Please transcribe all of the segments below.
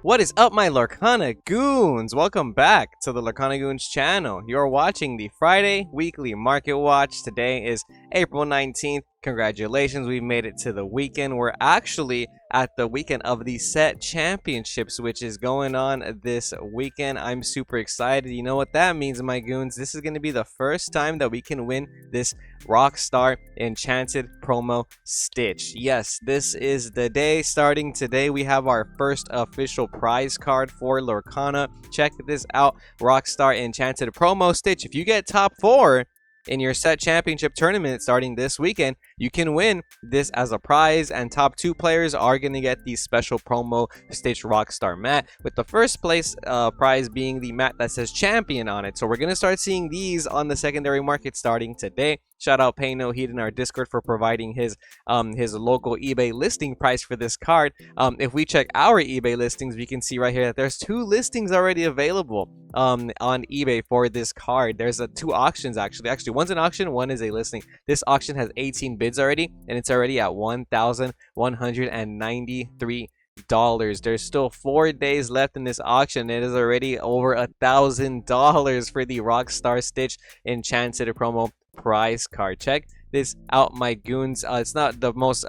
What is up, my Lorcana Goons? Welcome back to the Lorcana Goons channel. You're watching the Friday Weekly Market Watch. Today is April 19th. Congratulations, we've made it to the weekend. We're actually at the weekend of the set championships, which is going on this weekend. I'm super excited. You know what that means, my goons? This is going to be the first time that we can win this ROCKSTAR Enchanted promo Stitch. Yes, this is the day. Starting today, we have our first official prize card for Lorcana. Check this out, ROCKSTAR Enchanted promo Stitch. If you get top 4 in your set championship tournament starting this weekend, you can win this as a prize, and top 2 players are going to get the special promo Stitch ROCKSTAR mat, with the first place prize being the mat that says champion on it. So we're going to start seeing these on the secondary market starting today. Shout out Pay No Heat in our Discord for providing his local eBay listing price for this card. If we check our eBay listings, we can see right here that there's 2 listings already available on eBay for this card. There's 2 auctions actually. One's an auction, one is a listing. This auction has 18 bids already, and it's already at $1,193. There's still 4 days left in this auction. It is already over $1,000 for the ROCKSTAR Stitch Enchanted promo prize card. Check this out, my goons. It's not the most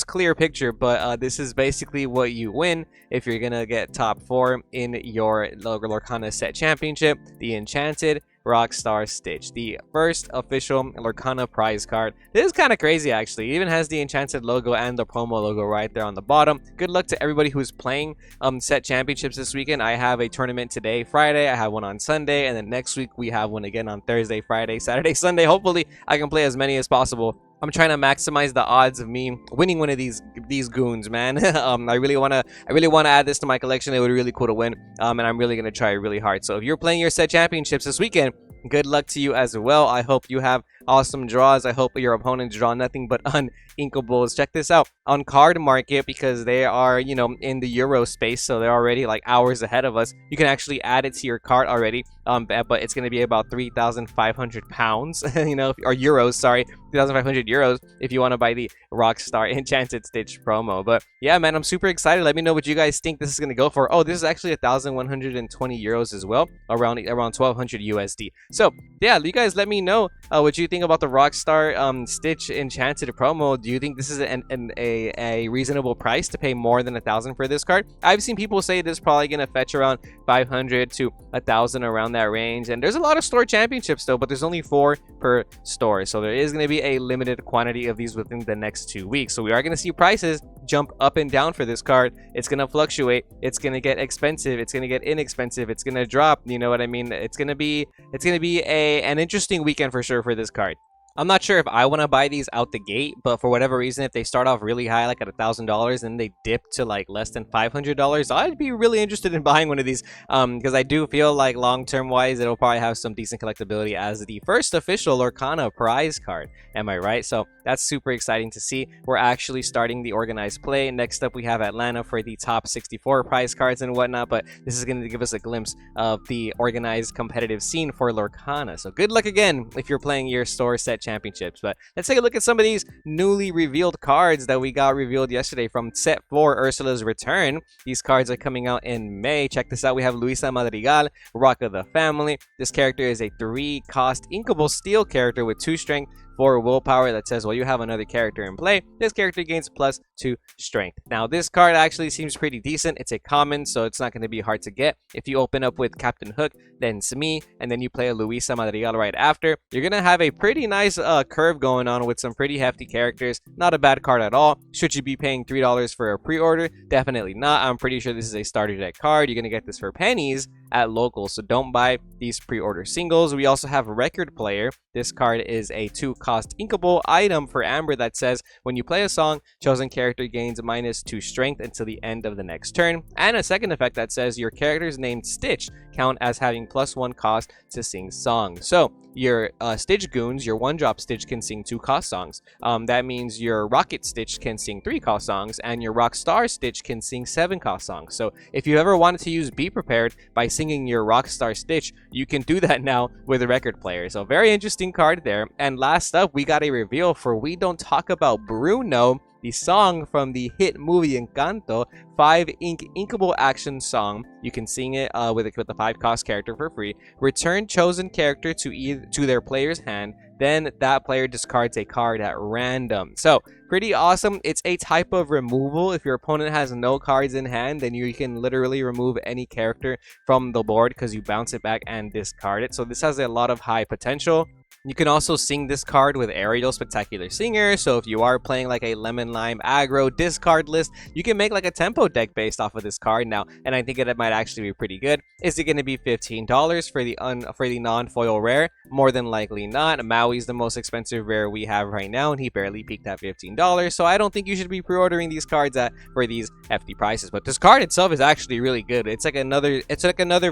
clear picture, but this is basically what you win if you're gonna get top 4 in your Lorcana set championship. The Enchanted ROCKSTAR Stitch, the first official Lorcana prize card. This is kind of crazy actually. It even has the Enchanted logo and the promo logo right there on the bottom. Good luck to everybody who's playing set championships this weekend. I have a tournament today, Friday. I have one on Sunday, and then next week we have one again on Thursday, Friday, Saturday, Sunday. Hopefully I can play as many as possible. I'm trying to maximize the odds of me winning one of these goons, man. I really wanna add this to my collection. It would be really cool to win. And I'm really gonna try really hard. So if you're playing your set championships this weekend, good luck to you as well. I hope you have awesome draws. I hope your opponents draw nothing but uninkables. Check this out on Card Market, because they are, you know, in the Euro space, so they're already like hours ahead of us. You can actually add it to your cart already, but it's going to be about 3,500 pounds, you know, or euros, sorry, 3,500 euros if you want to buy the ROCKSTAR Enchanted Stitch promo. But yeah, man, I'm super excited. Let me know what you guys think this is going to go for. Oh, this is actually 1,120 euros as well, around 1,200 USD. So yeah, you guys let me know what you think about the ROCKSTAR Stitch Enchanted promo. Do you think this is a reasonable price to pay more than 1,000 for this card? I've seen people say this is probably gonna fetch around 500 to 1,000, around that range. And there's a lot of store championships though, but there's only 4 per store, so there is going to be a limited quantity of these within the next 2 weeks. So we are going to see prices jump up and down for this card. It's going to fluctuate. It's going to get expensive. It's going to get inexpensive. It's going to drop. You know what I mean? It's going to be an interesting weekend for sure for this card. I'm not sure if I want to buy these out the gate, but for whatever reason, if they start off really high, like at $1,000, and they dip to like less than $500, I'd be really interested in buying one of these, because I do feel like long-term wise, it'll probably have some decent collectability as the first official Lorcana prize card. Am I right? So that's super exciting to see. We're actually starting the organized play. Next up, we have Atlanta for the top 64 prize cards and whatnot, but this is going to give us a glimpse of the organized competitive scene for Lorcana. So good luck again if you're playing your store set championships. But let's take a look at some of these newly revealed cards that we got revealed yesterday from set 4 Ursula's Return. These cards are coming out in May. Check this out. We have Luisa Madrigal, Rock of the Family. This character is a 3-cost inkable steel character with 2 strength, 4 willpower, that says, well, you have another character in play, this character gains +2 strength. Now, this card actually seems pretty decent. It's a common, so it's not going to be hard to get. If you open up with Captain Hook, then Smee, and then you play a Luisa Madrigal right after, you're going to have a pretty nice curve going on with some pretty hefty characters. Not a bad card at all. Should you be paying $3 for a pre-order? Definitely not. I'm pretty sure this is a starter deck card. You're going to get this for pennies at locals, so don't buy these pre-order singles. We also have Record Player. This card is a 2-cost inkable item for Amber that says, when you play a song, chosen character gains -2 strength until the end of the next turn, and a second effect that says your characters named Stitch count as having +1 cost to sing songs. So your Stitch Goons, your 1-drop Stitch can sing 2-cost songs. That means your Rocket Stitch can sing 3-cost songs, and your ROCKSTAR Stitch can sing 7-cost songs. So if you ever wanted to use Be Prepared by singing your ROCKSTAR Stitch, you can do that now with a Record Player. So very interesting card there. And last up, we got a reveal for We Don't Talk About Bruno. the song from the hit movie Encanto, 5 inkable action song. You can sing it with the 5-cost character for free. Return chosen character to their player's hand. Then that player discards a card at random. So pretty awesome. It's a type of removal. If your opponent has no cards in hand, then you can literally remove any character from the board because you bounce it back and discard it. So this has a lot of high potential. You can also sing this card with Ariel Spectacular Singer, so if you are playing like a Lemon Lime aggro discard list, you can make like a tempo deck based off of this card now, and I think it might actually be pretty good. Is it going to be $15 for the non-foil rare? More than likely not. Maui's the most expensive rare we have right now, and he barely peaked at $15, so I don't think you should be pre-ordering these cards for these hefty prices. But this card itself is actually really good. It's like another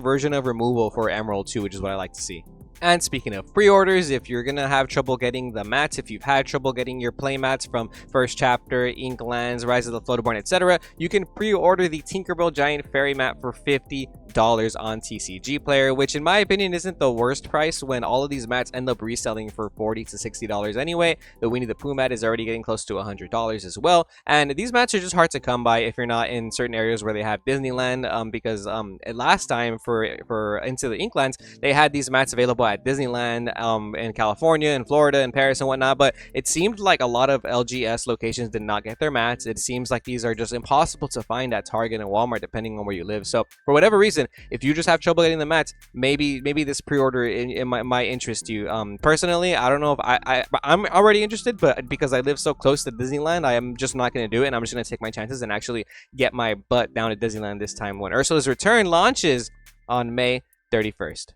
version of removal for Emerald 2, which is what I like to see. And speaking of pre-orders, if you're gonna have trouble getting the mats, if you've had trouble getting your play mats from First Chapter, Inklands, Rise of the Floaterborn, etc., you can pre-order the Tinkerbell Giant Fairy mat for $50 on TCG Player, which in my opinion isn't the worst price when all of these mats end up reselling for $40 to $60 anyway. The Winnie the Pooh mat is already getting close to $100 as well, and these mats are just hard to come by if you're not in certain areas where they have Disneyland, because last time for Into the Inklands, they had these mats available at Disneyland in California and Florida and Paris and whatnot, but it seemed like a lot of LGS locations did not get their mats. It seems like these are just impossible to find at Target and Walmart depending on where you live. So for whatever reason, if you just have trouble getting the mats, maybe this pre-order might interest you. Personally, I don't know if I'm already interested, but because I live so close to Disneyland, I am just not going to do it, and I'm just going to take my chances and actually get my butt down to Disneyland this time when Ursula's Return launches on May 31st.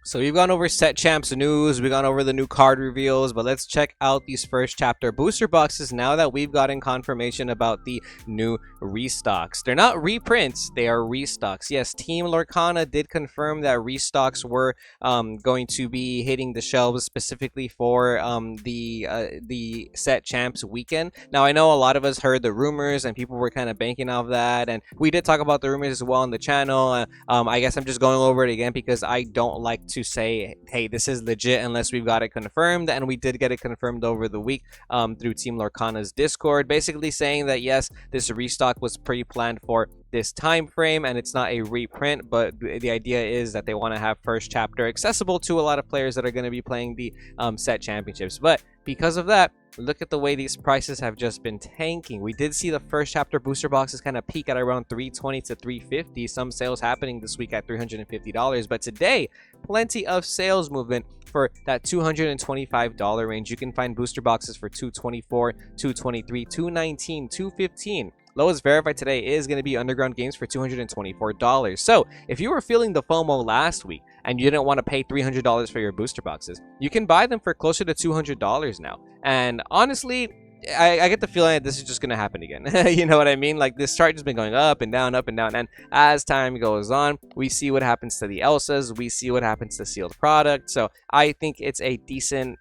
So we've gone over Set Champs news, we've gone over the new card reveals, but let's check out these First Chapter booster boxes now that we've gotten confirmation about the new restocks. They're not reprints, they are restocks. Yes, Team Lorcana did confirm that restocks were going to be hitting the shelves specifically for the Set Champs weekend. Now, I know a lot of us heard the rumors and people were kind of banking off that, and we did talk about the rumors as well on the channel. I guess I'm just going over it again because I don't like to say, hey, this is legit unless we've got it confirmed, and we did get it confirmed over the week through Team Lorcana's Discord, basically saying that yes, this restock was pre-planned for this time frame and it's not a reprint, but the idea is that they want to have First Chapter accessible to a lot of players that are going to be playing the set championships. But because of that, look at the way these prices have just been tanking. We did see the First Chapter booster boxes kind of peak at around $320 to $350. Some sales happening this week at $350, but today plenty of sales movement for that $225 range. You can find booster boxes for $224, $223, $219, $215. Lowest verified today is going to be Underground Games for $224. So if you were feeling the FOMO last week and you didn't want to pay $300 for your booster boxes, you can buy them for closer to $200 now. And honestly, I get the feeling that this is just going to happen again. You know what I mean? Like, this chart has been going up and down, and as time goes on, we see what happens to the Elsas, we see what happens to sealed product. So I think it's a decent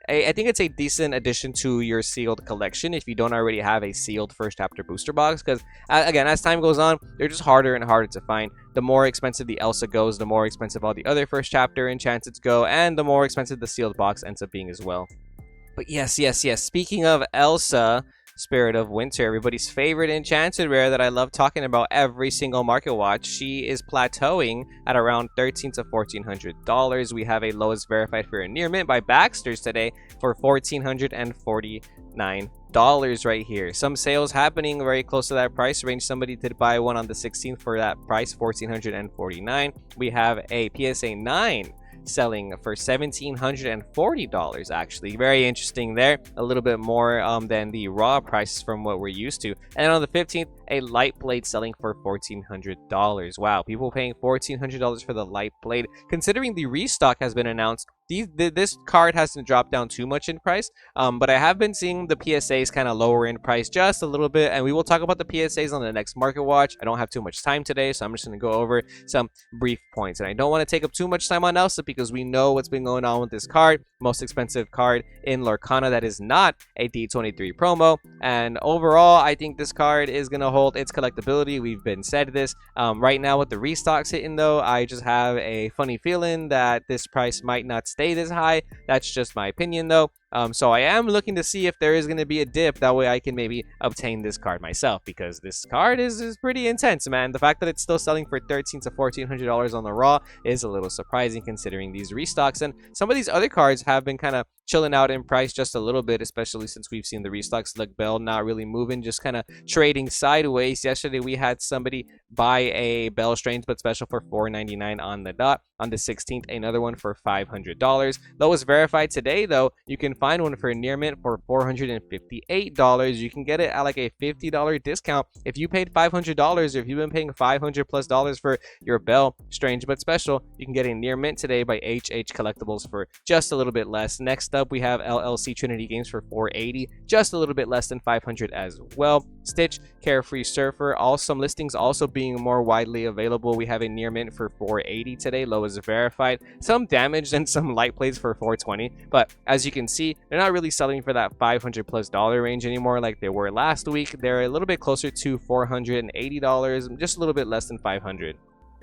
addition to your sealed collection if you don't already have a sealed First Chapter booster box, because again, as time goes on, they're just harder and harder to find. The more expensive the Elsa goes, the more expensive all the other First Chapter Enchanted go, and the more expensive the sealed box ends up being as well. But yes. Speaking of Elsa, Spirit of Winter, everybody's favorite enchanted rare that I love talking about every single market watch, she is plateauing at around $1,300 to $1,400. We have a lowest verified for a near mint by Baxter's today for $1,449 right here. Some sales happening very close to that price range. Somebody did buy one on the 16th for that price, $1,449. We have a PSA 9 selling for $1,740, actually. Very interesting there. A little bit more than the raw prices from what we're used to. And on the 15th, a light blade selling for $1,400. Wow, people paying $1,400 for the light blade. Considering the restock has been announced, this card hasn't dropped down too much in price, but I have been seeing the PSAs kind of lower in price just a little bit, and we will talk about the PSAs on the next market watch. I don't have too much time today, so I'm just going to go over some brief points, and I don't want to take up too much time on Elsa because we know what's been going on with this card. Most expensive card in Lorcana that is not a D23 promo, and overall I think this card is going to hold its collectability. We've been said this. Right now with the restocks hitting though, I just have a funny feeling that this price might not stay this high. That's just my opinion though. So I am looking to see if there is going to be a dip. That way I can maybe obtain this card myself, because this card is pretty intense, man. The fact that it's still selling for $1,300 to $1,400 on the raw is a little surprising considering these restocks. And some of these other cards have been kind of chilling out in price just a little bit, especially since we've seen the restocks. Like Bell not really moving, just kind of trading sideways. Yesterday we had somebody buy a Bell Strange but special for $4.99 on the dot. On the 16th, another one for $500. Lowest verified today, though, you can find one for near mint for $458. You can get it at like a $50 discount. If you paid $500, or if you've been paying $500+ for your Bell Strange but special, you can get a near mint today by HH Collectibles for just a little bit less. Next up, we have LLC Trinity Games for $480, just a little bit less than $500 as well. Stitch, Carefree Surfer, all some listings also being more widely available. We have a near mint for $480 today, lowest verified. Some damaged and some light plates for $420, but as you can see, they're not really selling for that $500+ range anymore like they were last week. They're a little bit closer to $480, just a little bit less than $500.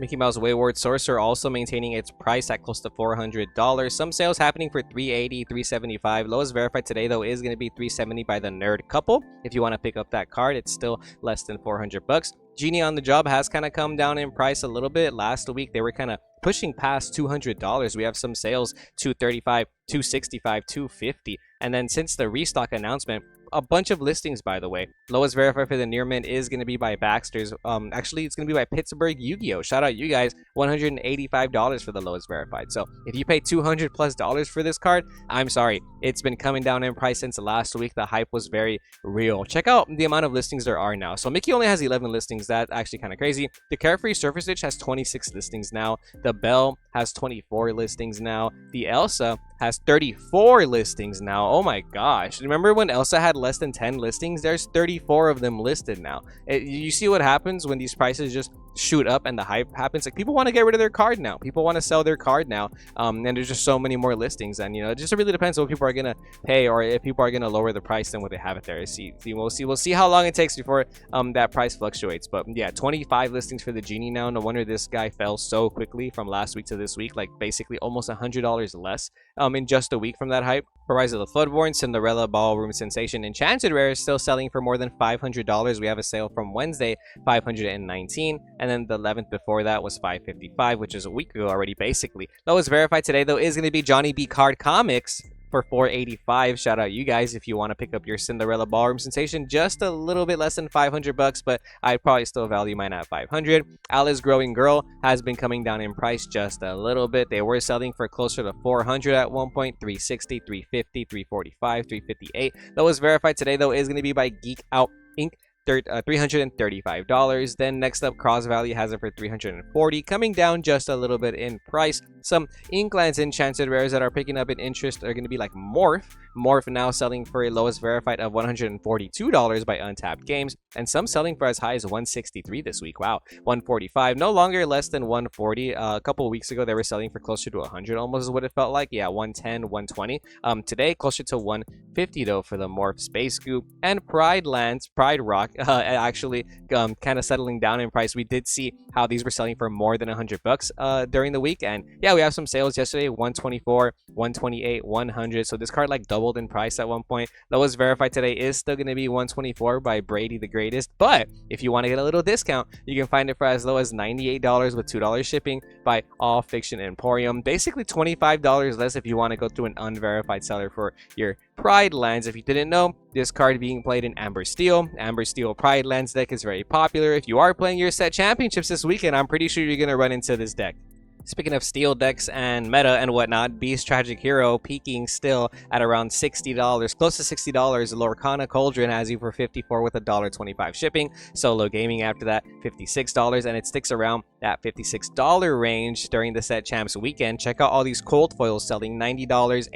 Mickey Mouse Wayward Sorcerer also maintaining its price at close to $400. Some sales happening for $380, $375. Lowest verified today, though, is going to be $370 by the Nerd Couple. If you want to pick up that card, it's still less than $400. Genie on the Job has kind of come down in price a little bit. Last week, they were kind of pushing past $200. We have some sales, $235, $265, $250. And then since the restock announcement, a bunch of listings, by the way. Lowest verified for the near mint is going to be by Baxter's. Actually, it's going to be by Pittsburgh Yu-Gi-Oh! Shout out you guys. $185 for the lowest verified. So if you pay $200+ for this card, I'm sorry. It's been coming down in price since last week. The hype was very real. Check out the amount of listings there are now. So Mickey only has 11 listings. That's actually kind of crazy. The Carefree Surfer Stitch has 26 listings now. The Bell has 24 listings now. The Elsa has 34 listings now. Oh my gosh. Remember when Elsa had less than 10 listings? There's 34 of them listed now. You see what happens when these prices just shoot up and the hype happens? Like, people want to get rid of their card now. People want to sell their card now. And there's just so many more listings. And, you know, it just really depends on what people are going to pay, or if people are going to lower the price than what they have it there. We'll see how long it takes before that price fluctuates. But yeah, 25 listings for the Genie now. No wonder this guy fell so quickly from last week to this week. Like, basically almost $100 less in just a week from that hype. Rise of the Floodborn, Cinderella, Ballroom Sensation, Enchanted Rare is still selling for more than $500. We have a sale from Wednesday, $519, and then the 11th before that was $555, which is a week ago already, basically. Lowest verified today, though, is going to be Johnny B. Card Comics for $485. Shout out you guys if you want to pick up your Cinderella Ballroom Sensation. Just a little bit less than $500, but I'd probably still value mine at $500. Alice Growing Girl has been coming down in price just a little bit. They were selling for closer to $400 at one point, $360, $350, $345, $358. Lowest verified today, though, is going to be by Geek Out Inc. $335. Then next up, Cross Valley has it for $340, coming down just a little bit in price. Some Inklands Enchanted Rares that are picking up in interest are going to be like Morph. Morph now selling for a lowest verified of $142 by Untapped Games, and some selling for as high as $163 this week. Wow, $145, no longer less than $140. A couple of weeks ago, they were selling for closer to $100, almost is what it felt like. Yeah, $110, $120. Today, closer to $150 though for the Morph Space Goo. And Pride Rock actually kind of settling down in price. We did see how these were selling for more than $100 during the week, and yeah, we have some sales yesterday. $124, $128, $100. So this card like doubled in price at one point. Lowest verified today is still going to be $124 by Brady the Greatest, but if you want to get a little discount, you can find it for as low as $98 with $2 shipping by All Fiction Emporium. Basically $25 less if you want to go through an unverified seller for your Pride Lands. If you didn't know, this card being played in Amber Steel. Amber Steel Pride Lands deck is very popular. If you are playing your set championships this weekend, I'm pretty sure you're going to run into this deck. Speaking of steel decks and meta and whatnot, Beast Tragic Hero peaking still at around $60, close to $60. Lorcana Cauldron has you for $54 with $1.25 shipping. Solo Gaming after that, $56, and it sticks around that $56 range during the Set Champs weekend. Check out all these cold foils selling $90, $89,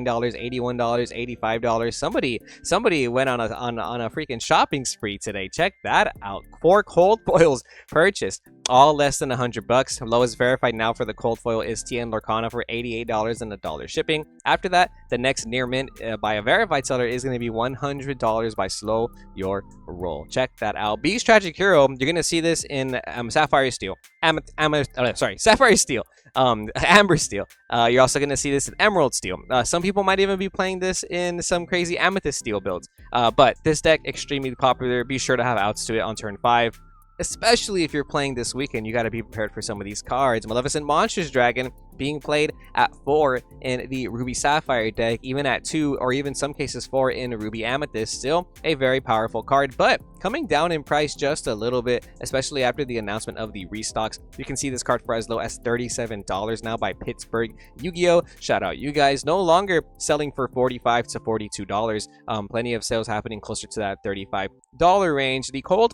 $81, $85. Somebody went on a freaking shopping spree today. Check that out. 4 cold foils purchased, all less than $100. Lowest verified now for the cold foil is TN Lorcana for $88 and $1 shipping. After that, the next near mint by a verified seller is going to be $100 by Slow Your Roll. Check that out. Beast Tragic Hero, you're going to see this in Sapphire Steel. Sapphire Steel. Amber Steel. You're also going to see this in Emerald Steel. Some people might even be playing this in some crazy Amethyst Steel builds. But this deck, extremely popular. Be sure to have outs to it on turn 5. Especially if you're playing this weekend, you got to be prepared for some of these cards. Maleficent Monstrous Dragon being played at 4 in the Ruby Sapphire deck, even at 2 or even some cases 4 in Ruby Amethyst. Still a very powerful card, but coming down in price just a little bit, especially after the announcement of the restocks. You can see this card for as low as $37 now by Pittsburgh Yu-Gi-Oh! Shout out you guys. No longer selling for $45 to $42. Plenty of sales happening closer to that $35 range. The cold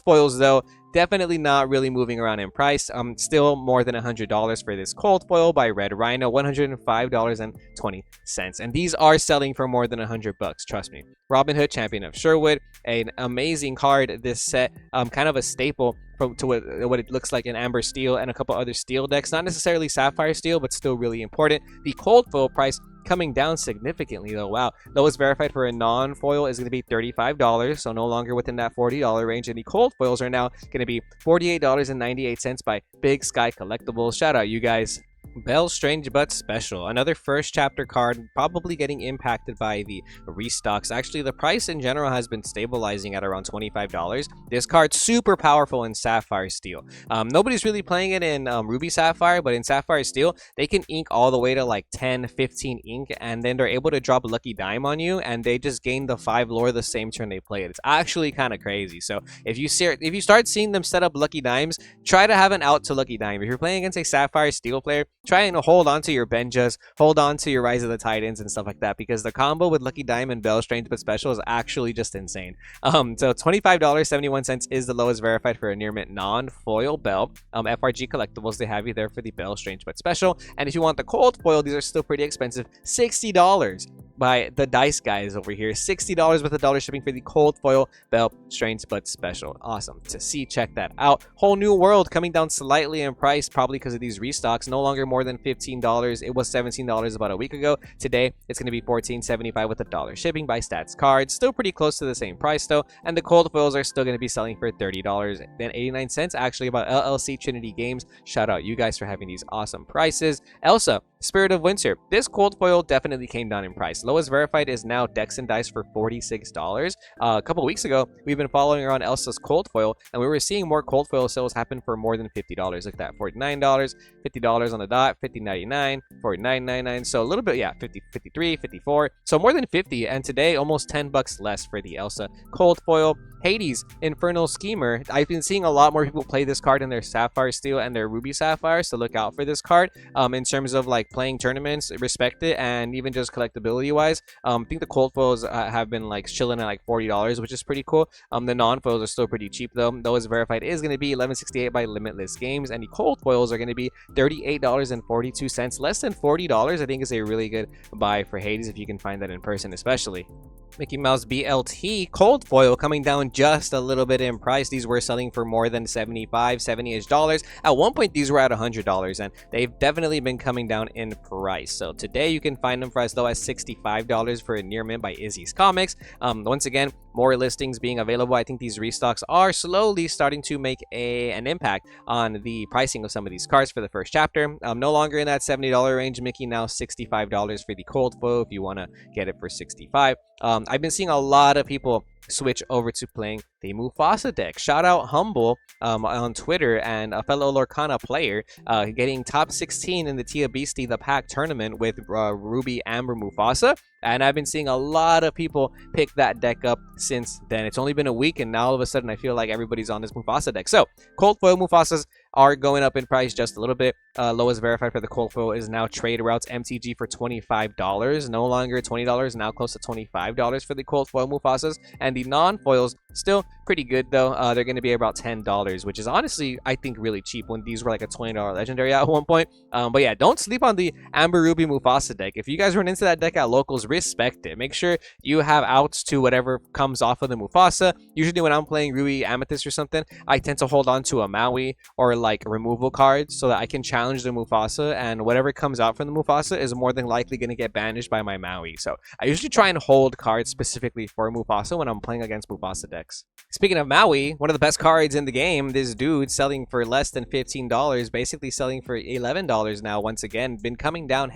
foils, though, definitely not really moving around in price. Still more than $100 for this cold foil by Red Rhino, $105.20. And these are selling for more than $100, trust me. Robin Hood, Champion of Sherwood, an amazing card this set, kind of a staple to what it looks like in Amber Steel and a couple other steel decks. Not necessarily Sapphire Steel, but still really important. The cold foil price coming down significantly though. Wow, lowest verified for a non-foil is going to be $35, so no longer within that $40 range, and the cold foils are now going to be $48.98 by Big Sky Collectibles. Shout out you guys. Belle Strange But Special, another first chapter card, probably getting impacted by the restocks. Actually, the price in general has been stabilizing at around $25. This card's super powerful in Sapphire Steel. Nobody's really playing it in Ruby Sapphire, but in Sapphire Steel, they can ink all the way to like 10, 15 ink, and then they're able to drop Lucky Dime on you, and they just gain the 5 lore the same turn they play it. It's actually kind of crazy. So if you start seeing them set up Lucky Dimes, try to have an out to Lucky Dime. If you're playing against a Sapphire Steel player, try and hold on to your Benjas, hold on to your Rise of the Titans and stuff like that, because the combo with Lucky Dime and Belle Strange But Special is actually just insane. So $25.71 is the lowest verified for a near mint non-foil Belle. FRG Collectibles, they have you there for the Belle Strange But Special. And if you want the cold foil, these are still pretty expensive. $60 by the Dice Guys over here. $60 with $1 shipping for the cold foil Belle Strange But Special. Awesome to see. Check that out. Whole New World coming down slightly in price, probably because of these restocks. No longer more than $15. It was $17 about a week ago. Today, it's going to be $14.75 with $1 shipping by Stats Cards. Still pretty close to the same price though. And the cold foils are still going to be selling for $30.89. Actually, about LLC Trinity Games. Shout out you guys for having these awesome prices. Elsa, Spirit of Winter. This cold foil definitely came down in price. Lowest verified is now Dex and Dice for $46. A couple weeks ago, we've been following around Elsa's cold foil, and we were seeing more cold foil sales happen for more than $50. Look at that, $49, $50 on the dot, $50.99, $49.99. So a little bit, yeah, 50, 53, 54. So more than 50, and today almost $10 less for the Elsa cold foil. Hades, Infernal Schemer. I've been seeing a lot more people play this card in their Sapphire Steel and their Ruby Sapphire, so look out for this card. In terms of like playing tournaments, respect it, and even just collectability wise, I think the cold foils have been like chilling at like $40, which is pretty cool. The non-foils are still pretty cheap though. Those verified is going to be $11.68 by Limitless Games, and the cold foils are going to be $38.42, less than $40. I think is a really good buy for Hades if you can find that in person, especially. Mickey Mouse BLT cold foil coming down just a little bit in price. These were selling for more than $70-ish. At one point, these were at $100, and they've definitely been coming down in price. So today, you can find them for as low as $65 for a near mint by Izzy's Comics. Once again, more listings being available. I think these restocks are slowly starting to make an impact on the pricing of some of these cards for the first chapter. No longer in that $70 range. Mickey now $65 for the cold foil if you want to get it for $65. I've been seeing a lot of people switch over to playing the Mufasa deck. Shout out Humble on Twitter and a fellow Lorcana player getting top 16 in the Tia Beastie the Pack tournament with Ruby Amber Mufasa. And I've been seeing a lot of people pick that deck up since then. It's only been a week, and now all of a sudden I feel like everybody's on this Mufasa deck. So, cold foil Mufasas are going up in price just a little bit. Lowest verified for the cold foil is now Trade Routes MTG for $25. No longer $20, now close to $25 for the cold foil Mufasas. And the non-foils, still pretty good though. They're going to be about $10, which is honestly, I think, really cheap when these were like a $20 legendary at one point. But yeah, don't sleep on the Amber Ruby Mufasa deck. If you guys run into that deck at locals, respect it. Make sure you have outs to whatever comes off of the Mufasa. Usually when I'm playing Ruby Amethyst or something, I tend to hold on to a Maui or like removal cards so that I can challenge the Mufasa, and whatever comes out from the Mufasa is more than likely going to get banished by my Maui. So I usually try and hold cards specifically for Mufasa when I'm playing against Mufasa decks. Speaking of Maui, one of the best cards in the game, this dude selling for less than $15, basically selling for $11 now. Once again, been coming down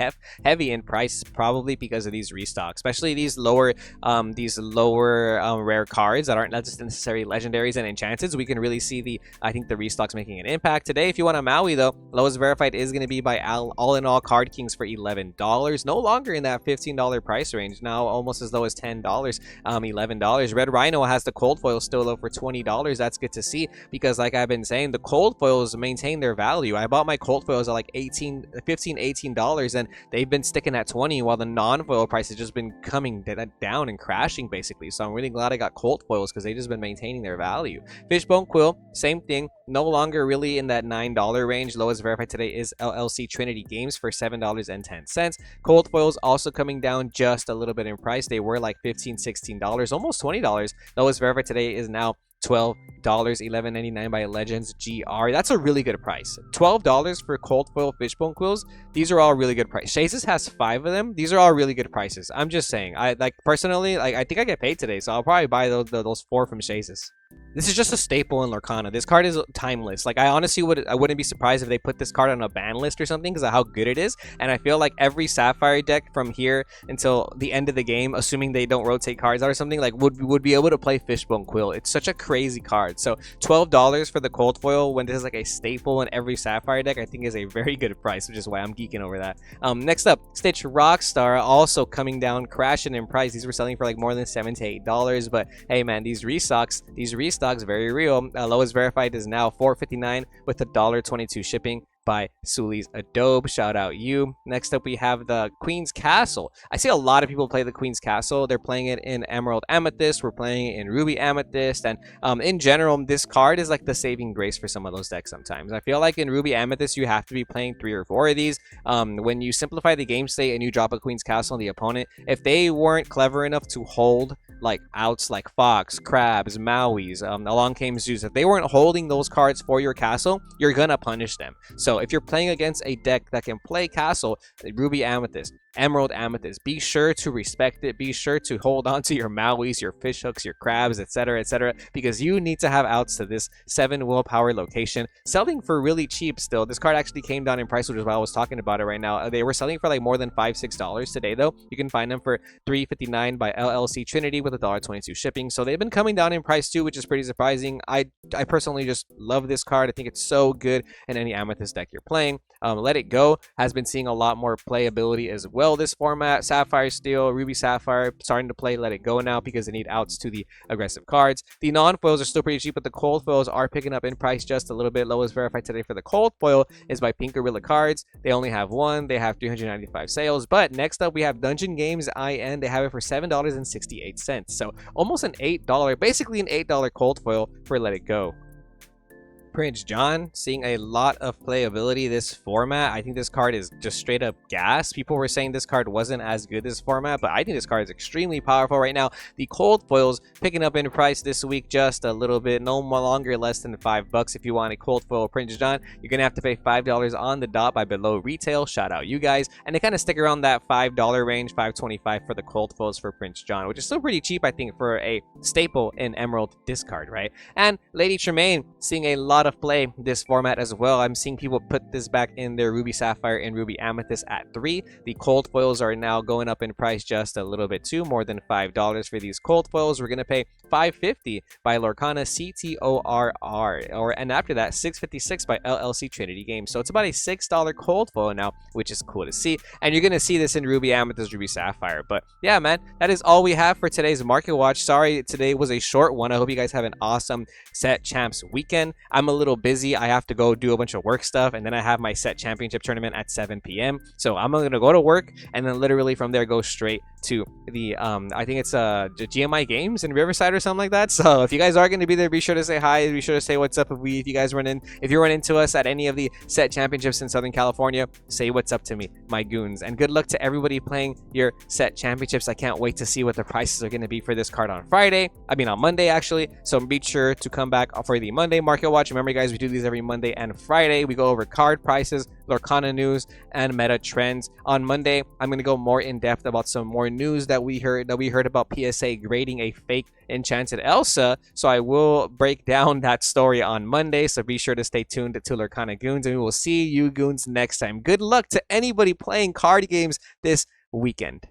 heavy in price, probably because of these restocks, especially these lower rare cards that aren't necessarily legendaries and enchanteds. We can really see the restocks making an impact today. If you want a Maui though, lowest verified is going to be by All in All Card Kings for $11. No longer in that $15 price range, now almost as low as $10, $11. Red Rhino has the cold foil still low for $20. That's good to see, because like I've been saying, the cold foils maintain their value. I bought my cold foils at like $15, $18, and they've been sticking at 20, while the non-foil price has just been coming down and crashing basically. So I'm really glad I got cold foils, because they've just been maintaining their value. Fishbone Quill, same thing, no longer really in that $9 range. Lowest verified today is LLC Trinity Games for $7.10. Cold foils also coming down just a little bit in price. They were like $15, $16, almost $20. Lowest verified today is now $12, $11.99 by Legends GR. That's a really good price. $12 for cold foil Fishbone Quills. These are all really good prices. Shazes has 5 of them. These are all really good prices. I'm just saying. I like personally, like, I think I get paid today, so I'll probably buy those 4 from Shazes. This is just a staple in Lorcana. This card is timeless. Like, I honestly wouldn't be surprised if they put this card on a ban list or something, because of how good it is. And I feel like every Sapphire deck from here until the end of the game, assuming they don't rotate cards out or something, like would be able to play Fishbone Quill. It's such a crazy card. So $12 for the cold foil when this is like a staple in every Sapphire deck, I think is a very good price, which is why I'm geeking over that. Next up, Stitch Rockstar, also coming down, crashing in price. These were selling for like more than $7 to $8, but hey man, these restocks very real. Lowest verified is now $4.59 with $1.22 shipping by Suli's Adobe. Shout out you. Next up, we have the Queen's Castle. I see a lot of people play the Queen's Castle. They're playing it in Emerald Amethyst. We're playing it in Ruby Amethyst. And in general, this card is like the saving grace for some of those decks sometimes. I feel like in Ruby Amethyst, you have to be playing 3 or 4 of these. When you simplify the game state and you drop a Queen's Castle on the opponent, if they weren't clever enough to hold like outs like Fox, Crabs, Maui's, Along Came Zeus, if they weren't holding those cards for your castle, you're gonna punish them. So if you're playing against a deck that can play castle, Ruby Amethyst, Emerald Amethyst, be sure to respect it. Be sure to hold on to your Maui's, your fish hooks, your crabs, etc., because you need to have outs to this 7 willpower location. Selling for really cheap still. This card actually came down in price, which is why I was talking about it right now. They were selling for like more than $5, $6 today though. You can find them for $3.59 by LLC Trinity with $1.22 shipping. So they've been coming down in price too, which is pretty surprising. I personally just love this card. I think it's so good in any Amethyst deck you're playing. Let It Go has been seeing a lot more playability as well this format. Sapphire Steel, Ruby Sapphire starting to play Let It Go now because they need outs to the aggressive cards. The non-foils are still pretty cheap, but the cold foils are picking up in price just a little bit. Lowest verified today for the cold foil is by Pink Gorilla Cards. They only have 1. They have 395 sales. But next up, we have Dungeon Games IN. They have it for $7.68. So almost an $8, basically an $8 cold foil for Let It Go. Prince John, seeing a lot of playability this format. I think this card is just straight up gas. People were saying this card wasn't as good this format, but I think this card is extremely powerful right now. The cold foils picking up in price this week just a little bit, no longer less than $5. If you want a cold foil Prince John, you're gonna have to pay $5 on the dot by below retail. Shout out you guys. And they kind of stick around that $5 range, $5.25 for the cold foils for Prince John, which is still pretty cheap, I think, for a staple in Emerald discard, right? And Lady Tremaine, seeing a lot of play this format as well. I'm seeing people put this back in their Ruby Sapphire and Ruby Amethyst at 3. The cold foils are now going up in price just a little bit too, more than $5 for these cold foils. We're gonna pay $5.50 by Lorcana CTORR, and after that $6.56 by LLC Trinity Games. So it's about a $6 cold foil now, which is cool to see. And you're gonna see this in Ruby Amethyst, Ruby Sapphire. But yeah, man, that is all we have for today's Market Watch. Sorry, today was a short one. I hope you guys have an awesome Set Champs weekend. I'm a little busy. I have to go do a bunch of work stuff, and then I have my Set Championship tournament at 7 p.m. So I'm gonna go to work, and then literally from there go straight to the I think it's GMI Games in Riverside or something like that. So if you guys are going to be there, be sure to say hi. Be sure to say what's up. If you guys if you run into us at any of the Set Championships in Southern California, say what's up to me, my goons. And good luck to everybody playing your Set Championships. I can't wait to see what the prices are going to be for this card on Monday actually. So be sure to come back for the Monday Market Watch. Remember, guys, we do these every Monday and Friday. We go over card prices, Lorcana news, and meta trends. On Monday, I'm going to go more in depth about some more news that we heard about PSA grading a fake enchanted Elsa. So I will break down that story on Monday. So be sure to stay tuned to Lorcana Goons, and we will see you goons next time. Good luck to anybody playing card games this weekend.